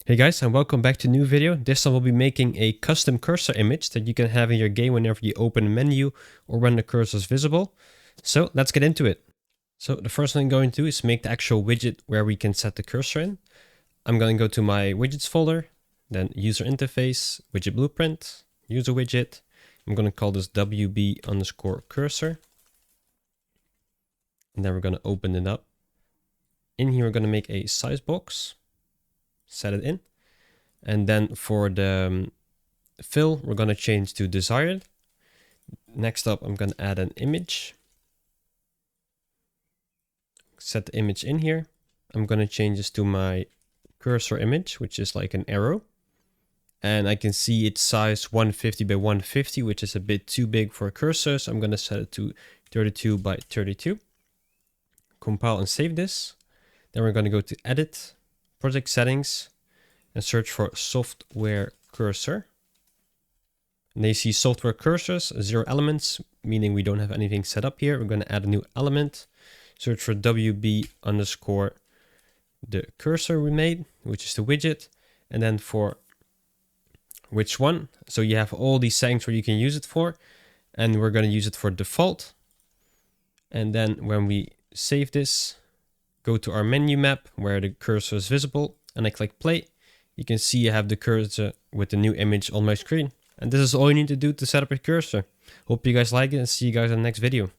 Hey guys, and welcome back to a new video. This time we'll be making a custom cursor image that you can have in your game whenever you open a menu or when the cursor is visible. So let's get into it. So the first thing I'm going to do is make the actual widget where we can set the cursor in. I'm going to go to my widgets folder, then user interface, widget blueprint, user widget. I'm going to call this WB_cursor. And then we're going to open it up. In here, we're going to make a size box. Set it in, and then for the fill we're going to change to desired. Next up, I'm going to add an image, set the image in here. I'm going to change this to my cursor image, which is like an arrow, and I can see its size 150 by 150, which is a bit too big for a cursor, so I'm going to set it to 32 by 32. Compile and save this. Then we're going to go to edit, project settings, and search for software cursor. And they see software cursors, 0 elements, meaning we don't have anything set up here. We're going to add a new element, search for WB underscore the cursor we made, which is the widget, and then for which one. So you have all these settings where you can use it for, and we're going to use it for default. And then when we save this, go to our menu map where the cursor is visible, and I click play. You can see I have the cursor with the new image on my screen. And this is all you need to do to set up your cursor. Hope you guys like it, and see you guys in the next video.